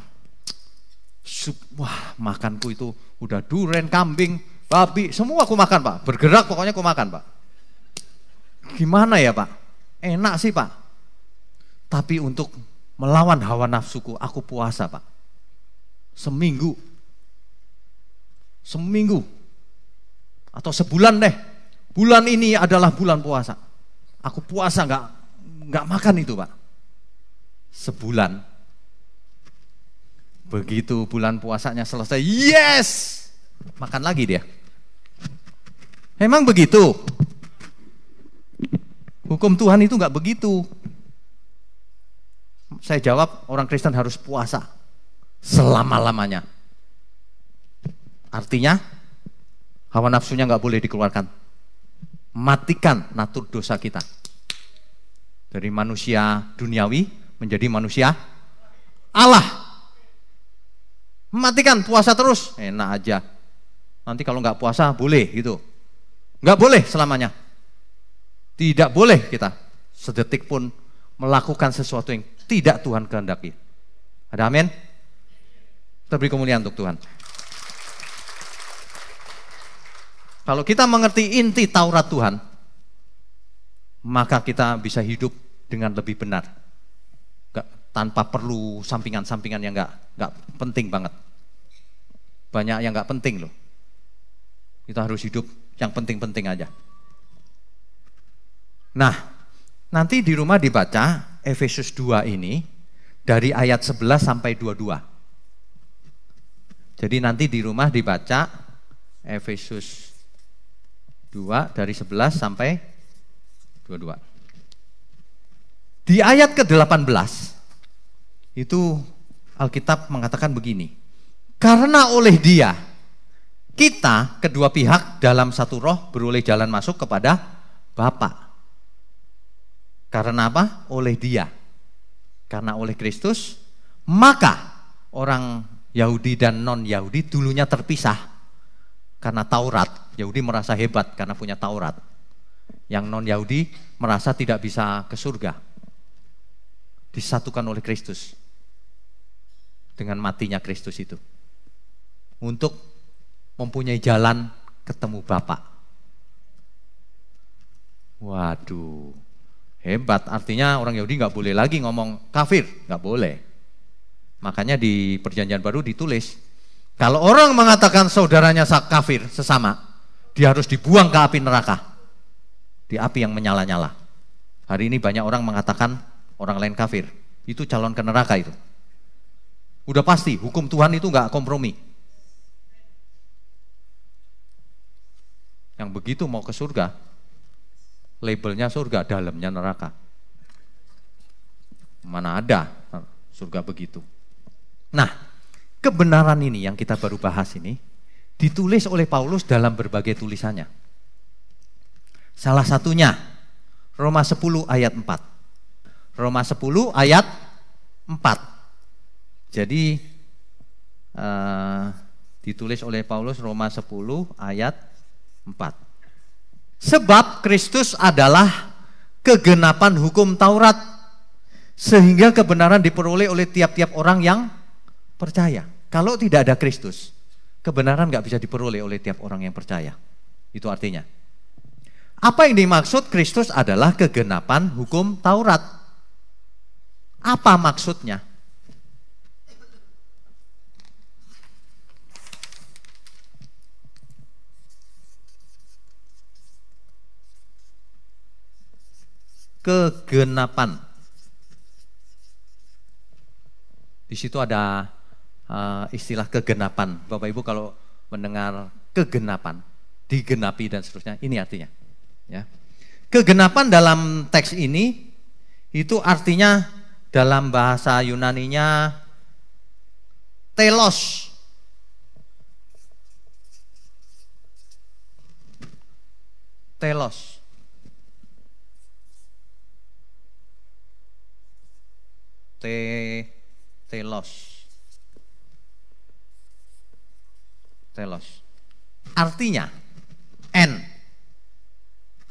Wah, makanku itu udah duren, kambing, babi, semua aku makan Pak. Bergerak pokoknya aku makan Pak. Gimana ya Pak? Enak sih Pak. Tapi untuk melawan hawa nafsuku, aku puasa Pak. Seminggu atau sebulan deh. Bulan ini adalah bulan puasa. Aku puasa nggak makan itu Pak. Sebulan. Begitu bulan puasanya selesai, yes, makan lagi dia. Emang begitu? Hukum Tuhan itu nggak begitu. Saya jawab, orang Kristen harus puasa selama-lamanya. Artinya hawa nafsunya nggak boleh dikeluarkan. Matikan natur dosa kita. Dari manusia duniawi menjadi manusia Allah. Matikan, puasa terus, enak aja. Nanti kalau nggak puasa boleh gitu. Nggak boleh selamanya. Tidak boleh kita sedetik pun melakukan sesuatu yang tidak Tuhan kehendaki. Ada amin? Kita beri kemuliaan untuk Tuhan. Kalau kita mengerti inti Taurat Tuhan, maka kita bisa hidup dengan lebih benar. Tanpa perlu sampingan-sampingan yang nggak penting banget. Banyak yang nggak penting loh. Kita harus hidup yang penting-penting aja. Nah, nanti di rumah dibaca Efesus 2 ini dari ayat 11 sampai 22. Jadi nanti di rumah dibaca Efesus 2 dari 11 sampai 22. Di ayat ke-18 itu Alkitab mengatakan begini. Karena oleh Dia kita kedua pihak dalam satu roh beroleh jalan masuk kepada Bapa. Karena apa? Oleh Dia. Karena oleh Kristus, maka orang Yahudi dan non-Yahudi dulunya terpisah. Karena Taurat, Yahudi merasa hebat karena punya Taurat. Yang non-Yahudi merasa tidak bisa ke surga. Disatukan oleh Kristus. Dengan matinya Kristus itu. Untuk mempunyai jalan ketemu Bapa. Waduh, hebat. Artinya orang Yahudi nggak boleh lagi ngomong kafir, nggak boleh. Makanya di Perjanjian Baru ditulis, kalau orang mengatakan saudaranya kafir sesama, dia harus dibuang ke api neraka. Di api yang menyala-nyala. Hari ini banyak orang mengatakan orang lain kafir. Itu calon ke neraka itu. Udah pasti, hukum Tuhan itu nggak kompromi. Yang begitu mau ke surga, labelnya surga, dalamnya neraka. Mana ada surga begitu. Nah, kebenaran ini yang kita baru bahas ini ditulis oleh Paulus dalam berbagai tulisannya. Salah satunya Roma 10 ayat 4. Roma 10 ayat 4. Jadi ditulis oleh Paulus Roma 10 ayat 4. Sebab Kristus adalah kegenapan hukum Taurat, sehingga kebenaran diperoleh oleh tiap-tiap orang yang percaya. Kalau tidak ada Kristus, kebenaran nggak bisa diperoleh oleh tiap orang yang percaya. Itu artinya. Apa yang dimaksud Kristus adalah kegenapan hukum Taurat? Apa maksudnya? Kegenapan. Di situ ada istilah kegenapan. Bapak Ibu kalau mendengar kegenapan, digenapi dan seterusnya, ini artinya. Ya. Kegenapan dalam teks ini itu artinya dalam bahasa Yunaninya telos. Telos. Telos. Telos. Artinya end,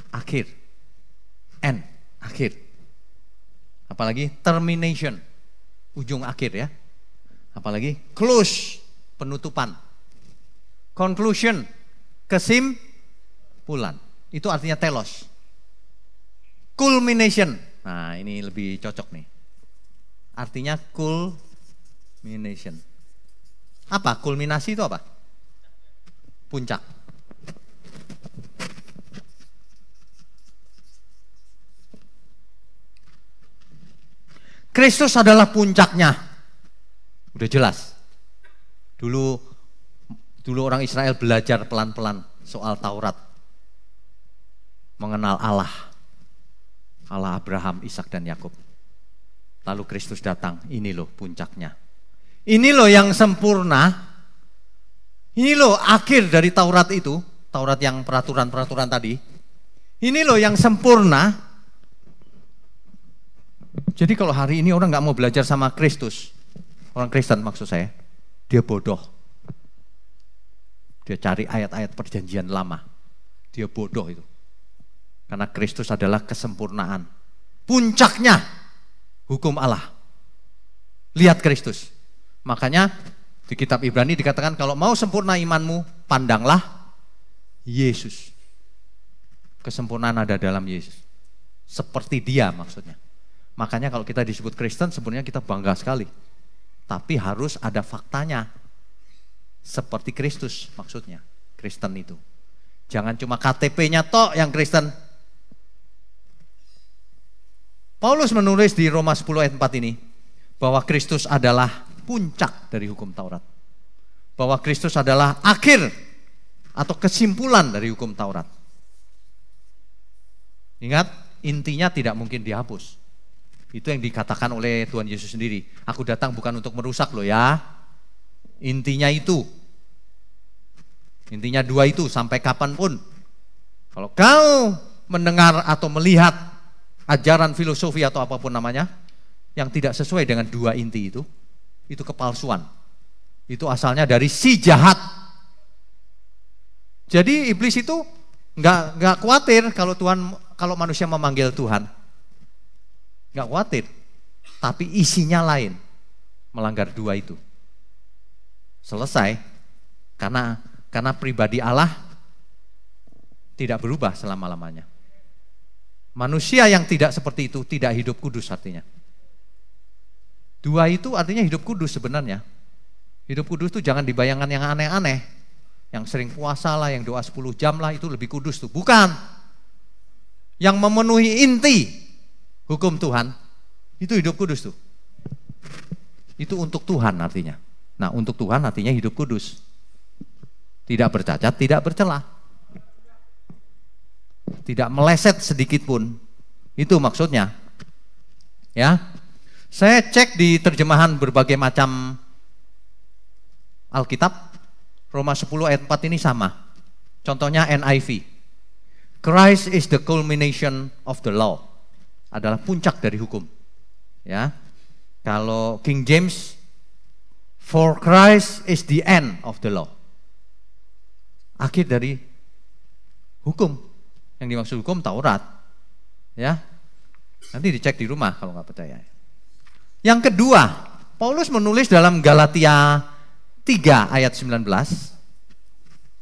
akhir. End, akhir. Apalagi termination, ujung akhir ya. Apalagi close, penutupan. Conclusion, kesimpulan. Itu artinya telos. Culmination. Nah, ini lebih cocok nih. Artinya culmination. Apa? Kulminasi itu apa? Puncak. Kristus adalah puncaknya. Udah jelas. Dulu orang Israel belajar pelan-pelan soal Taurat. Mengenal Allah. Allah Abraham, Ishak dan Yakub. Lalu Kristus datang, ini loh puncaknya. Ini loh yang sempurna. Ini loh akhir dari Taurat itu, Taurat yang peraturan-peraturan tadi. Ini loh yang sempurna. Jadi kalau hari ini orang nggak mau belajar sama Kristus, orang Kristen maksud saya, dia bodoh. Dia cari ayat-ayat perjanjian lama. Dia bodoh itu. Karena Kristus adalah kesempurnaan. Puncaknya hukum Allah. Lihat Kristus. Makanya di kitab Ibrani dikatakan kalau mau sempurna imanmu, pandanglah Yesus. Kesempurnaan ada dalam Yesus. Seperti dia maksudnya. Makanya kalau kita disebut Kristen sebenarnya kita bangga sekali. Tapi harus ada faktanya. Seperti Kristus maksudnya. Kristen itu. Jangan cuma KTP-nya tok yang Kristen. Paulus menulis di Roma 10 ayat 4 ini. Bahwa Kristus adalah puncak dari hukum Taurat. Bahwa Kristus adalah akhir atau kesimpulan dari hukum Taurat. Ingat, intinya tidak mungkin dihapus. Itu yang dikatakan oleh Tuhan Yesus sendiri. Aku datang bukan untuk merusak loh ya. Intinya itu. Intinya dua itu sampai kapanpun. Kalau kau mendengar atau melihat ajaran filosofi atau apapun namanya yang tidak sesuai dengan dua inti itu kepalsuan. Itu asalnya dari si jahat. Jadi iblis itu nggak khawatir kalau manusia memanggil Tuhan. Nggak khawatir, tapi isinya lain, melanggar dua itu. Selesai, karena pribadi Allah tidak berubah selama-lamanya. Manusia yang tidak seperti itu tidak hidup kudus artinya. Dua itu artinya hidup kudus sebenarnya. Hidup kudus itu jangan dibayangkan yang aneh-aneh, yang sering puasa lah, yang doa 10 jam lah, itu lebih kudus tuh. Bukan. Yang memenuhi inti hukum Tuhan, itu hidup kudus tuh. Itu untuk Tuhan artinya. Nah, untuk Tuhan artinya hidup kudus. Tidak bercacat, tidak bercela. Tidak meleset sedikit pun. Itu maksudnya. Ya. Saya cek di terjemahan berbagai macam Alkitab, Roma 10 ayat 4 ini sama. Contohnya NIV. Christ is the culmination of the law. Adalah puncak dari hukum. Ya. Kalau King James, for Christ is the end of the law. Akhir dari hukum. Yang dimaksud hukum Taurat. Ya. Nanti dicek di rumah kalau nggak percaya. Yang kedua, Paulus menulis dalam Galatia 3 ayat 19.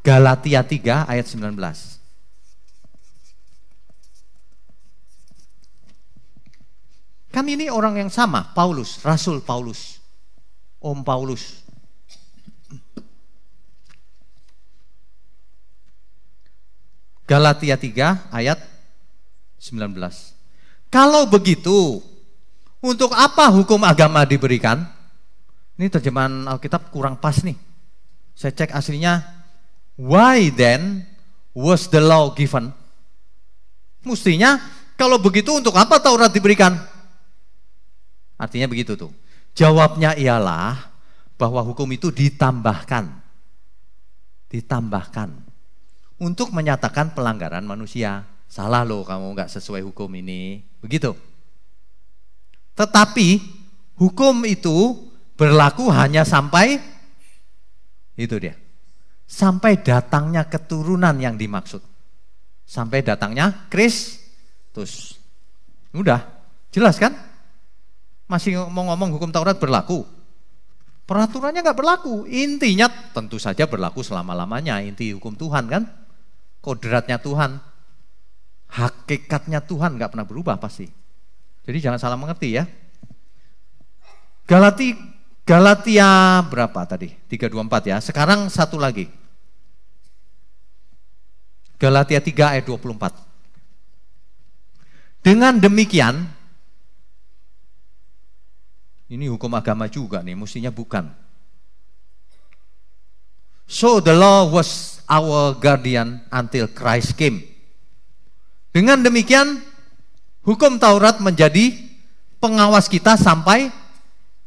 Galatia 3 ayat 19. Kan ini orang yang sama, Paulus, Rasul Paulus, Om Paulus. Galatia 3 ayat 19. Kalau begitu, untuk apa hukum agama diberikan? Ini terjemahan Alkitab kurang pas nih. Saya cek aslinya, why then was the law given? Mestinya, kalau begitu untuk apa Taurat diberikan? Artinya begitu tuh. Jawabnya ialah bahwa hukum itu ditambahkan. Ditambahkan. Untuk menyatakan pelanggaran manusia. Salah loh kamu nggak sesuai hukum ini. Begitu. Tetapi hukum itu berlaku hanya sampai itu dia. sampai datangnya keturunan yang dimaksud. Sampai datangnya Kristus. Udah, jelas kan? Masih mau ngomong hukum Taurat berlaku. Peraturannya nggak berlaku. Intinya tentu saja berlaku selama-lamanya. Inti hukum Tuhan kan? Kodratnya Tuhan. Hakikatnya Tuhan nggak pernah berubah pasti. Jadi jangan salah mengerti ya. Galatia berapa tadi? 3:24 ya. Sekarang satu lagi. Galatia 3 ayat 24. Dengan demikian, ini hukum agama juga nih, mestinya bukan. So the law was our guardian until Christ came. Dengan demikian, hukum Taurat menjadi pengawas kita sampai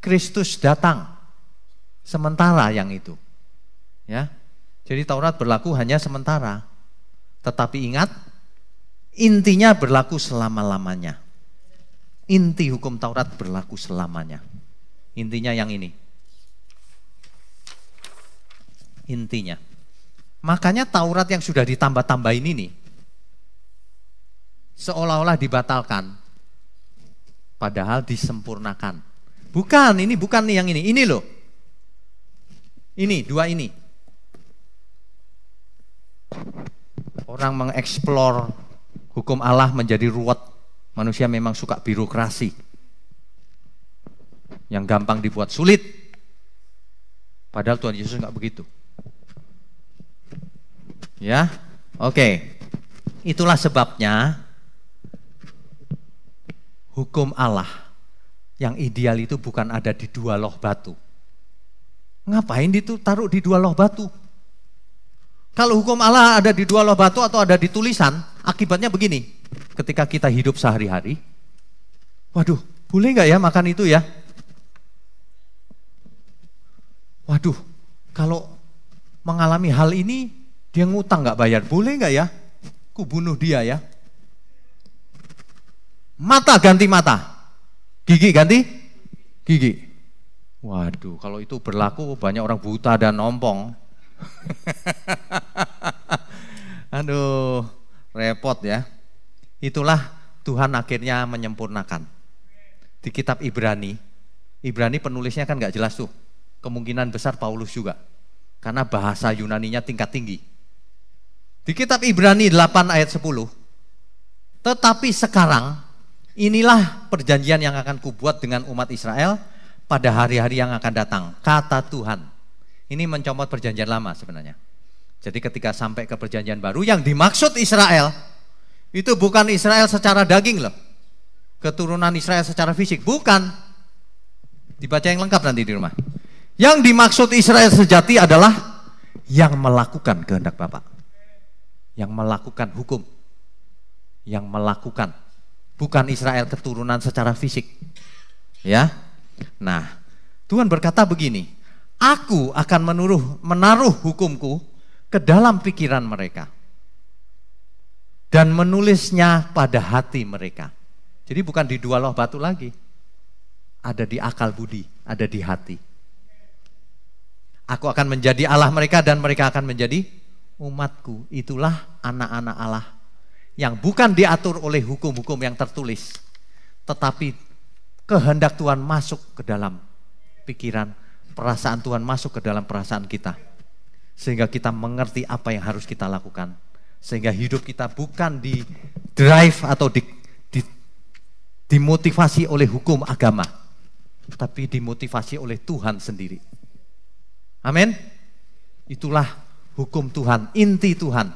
Kristus datang. Sementara yang itu. Ya. Jadi Taurat berlaku hanya sementara. Tetapi ingat, intinya berlaku selama-lamanya. Inti hukum Taurat berlaku selamanya. Intinya yang ini. Intinya. Makanya Taurat yang sudah ditambah-tambahin ini seolah-olah dibatalkan. Padahal disempurnakan. Bukan, ini bukan nih yang ini. Ini loh. Ini, dua ini. Orang mengeksplor hukum Allah menjadi ruwet. Manusia memang suka birokrasi. Yang gampang dibuat sulit. Padahal Tuhan Yesus nggak begitu. Ya, oke. Itulah sebabnya hukum Allah yang ideal itu bukan ada di dua loh batu. Ngapain taruh di dua loh batu? Kalau hukum Allah ada di dua loh batu atau ada di tulisan, akibatnya begini. Ketika kita hidup sehari-hari, waduh, boleh nggak ya makan itu ya? Waduh, kalau mengalami hal ini, dia ngutang nggak bayar, boleh nggak ya? Ku bunuh dia ya. Mata ganti mata, gigi ganti gigi. Waduh, kalau itu berlaku banyak orang buta dan ompong. Aduh, repot ya. Itulah Tuhan akhirnya menyempurnakan. Di kitab Ibrani penulisnya kan gak jelas tuh. Kemungkinan besar Paulus juga. Karena bahasa Yunaninya tingkat tinggi. Di kitab Ibrani 8 ayat 10. Tetapi sekarang, inilah perjanjian yang akan kubuat dengan umat Israel pada hari-hari yang akan datang. Kata Tuhan. Ini mencomot perjanjian lama sebenarnya. Jadi ketika sampai ke perjanjian baru, yang dimaksud Israel, itu bukan Israel secara daging loh. Keturunan Israel secara fisik, bukan. Dibaca yang lengkap nanti di rumah. Yang dimaksud Israel sejati adalah yang melakukan kehendak Bapa. Yang melakukan hukum. Yang melakukan. Bukan Israel keturunan secara fisik. Ya. Nah, Tuhan berkata begini, Aku akan menaruh hukumku ke dalam pikiran mereka dan menulisnya pada hati mereka. Jadi bukan di dua loh batu lagi, ada di akal budi, ada di hati. Aku akan menjadi Allah mereka dan mereka akan menjadi umatku. Itulah anak-anak Allah yang bukan diatur oleh hukum-hukum yang tertulis, tetapi kehendak Tuhan masuk ke dalam pikiran. Perasaan Tuhan masuk ke dalam perasaan kita. Sehingga kita mengerti apa yang harus kita lakukan. Sehingga hidup kita bukan di drive atau dimotivasi oleh hukum agama. Tapi dimotivasi oleh Tuhan sendiri. Amin. Itulah hukum Tuhan, inti Tuhan.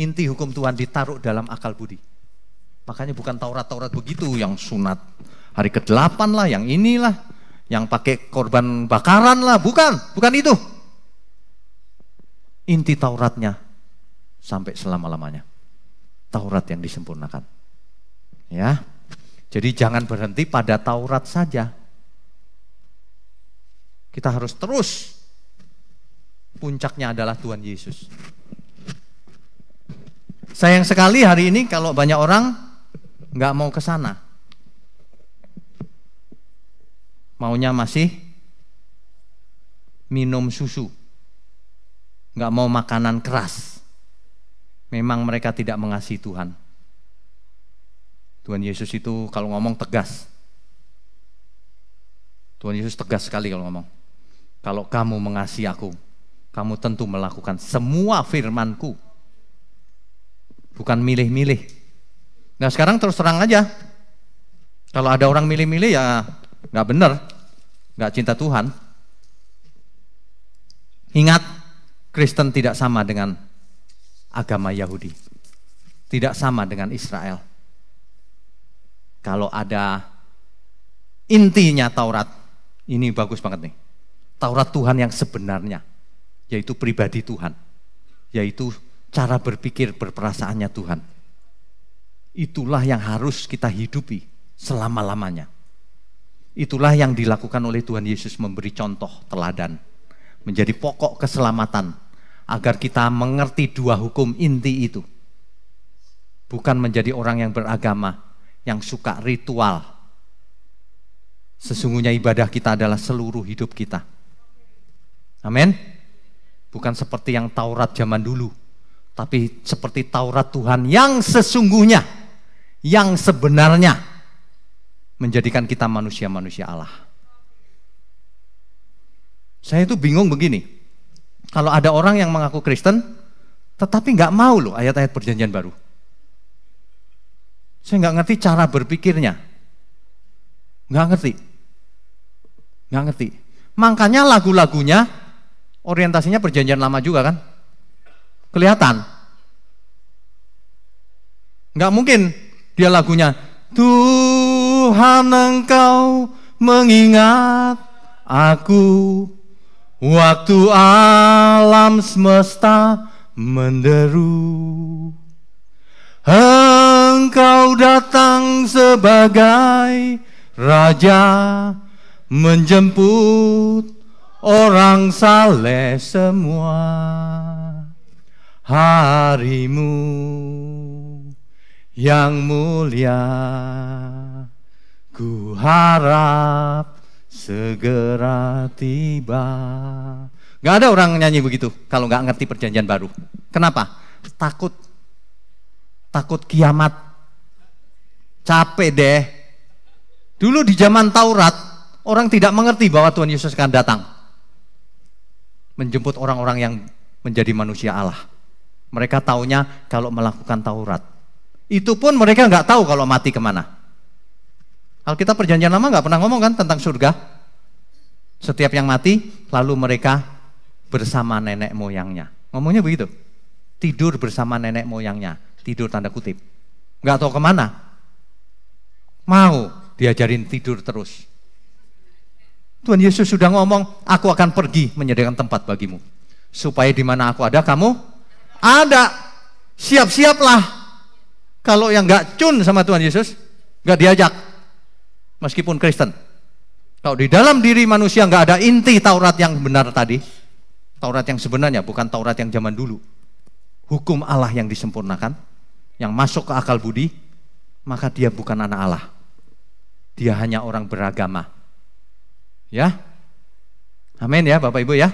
Inti hukum Tuhan ditaruh dalam akal budi. Makanya bukan Taurat-Taurat begitu yang sunat hari ke-8 lah, yang inilah. Yang pakai korban bakaran lah, bukan itu. Inti Tauratnya sampai selama-lamanya. Taurat yang disempurnakan. Ya. Jadi jangan berhenti pada Taurat saja. Kita harus terus. Puncaknya adalah Tuhan Yesus. Sayang sekali hari ini kalau banyak orang nggak mau ke sana. Maunya masih minum susu. nggak mau makanan keras. Memang mereka tidak mengasihi Tuhan. Tuhan Yesus itu kalau ngomong tegas. Tuhan Yesus tegas sekali kalau ngomong. Kalau kamu mengasihi aku, kamu tentu melakukan semua firman-Ku. Bukan milih-milih. Nah sekarang terus terang aja. Kalau ada orang milih-milih ya nggak benar, nggak cinta Tuhan. Ingat, Kristen tidak sama dengan agama Yahudi. Tidak sama dengan Israel. Kalau ada intinya Taurat, ini bagus banget nih. Taurat Tuhan yang sebenarnya, yaitu pribadi Tuhan. Yaitu cara berpikir berperasaannya Tuhan. Itulah yang harus kita hidupi selama-lamanya. Itulah yang dilakukan oleh Tuhan Yesus, memberi contoh teladan. Menjadi pokok keselamatan. Agar kita mengerti dua hukum inti itu. Bukan menjadi orang yang beragama, yang suka ritual. Sesungguhnya ibadah kita adalah seluruh hidup kita. Amin. Bukan seperti yang Taurat zaman dulu, tapi seperti Taurat Tuhan yang sesungguhnya, yang sebenarnya menjadikan kita manusia-manusia Allah. Saya itu bingung begini, kalau ada orang yang mengaku Kristen tetapi nggak mau loh ayat-ayat perjanjian baru. Saya nggak ngerti cara berpikirnya, nggak ngerti. Makanya lagu-lagunya orientasinya perjanjian lama juga kan, kelihatan. Nggak mungkin dia lagunya Tuhan Engkau mengingat aku waktu alam semesta menderu. Engkau datang sebagai Raja menjemput orang saleh semua. Harimu yang mulia, ku harap segera tiba. Gak ada orang nyanyi begitu kalau gak ngerti perjanjian baru. Kenapa? Takut kiamat. Capek deh. Dulu di zaman Taurat, orang tidak mengerti bahwa Tuhan Yesus akan datang menjemput orang-orang yang menjadi manusia Allah. Mereka taunya kalau melakukan Taurat. Itu pun mereka nggak tahu kalau mati kemana. Alkitab perjanjian lama nggak pernah ngomong kan tentang surga. Setiap yang mati, lalu mereka bersama nenek moyangnya. Ngomongnya begitu. Tidur bersama nenek moyangnya. Tidur tanda kutip. Nggak tahu kemana. Mau diajarin tidur terus. Tuhan Yesus sudah ngomong, aku akan pergi menyediakan tempat bagimu. Supaya di mana aku ada, kamu ada. Siap-siaplah. Kalau yang nggak cun sama Tuhan Yesus, nggak diajak. Meskipun Kristen. Kalau di dalam diri manusia nggak ada inti Taurat yang benar tadi. Taurat yang sebenarnya, bukan Taurat yang zaman dulu. Hukum Allah yang disempurnakan, yang masuk ke akal budi, maka dia bukan anak Allah. Dia hanya orang beragama. Ya, amin ya Bapak Ibu ya.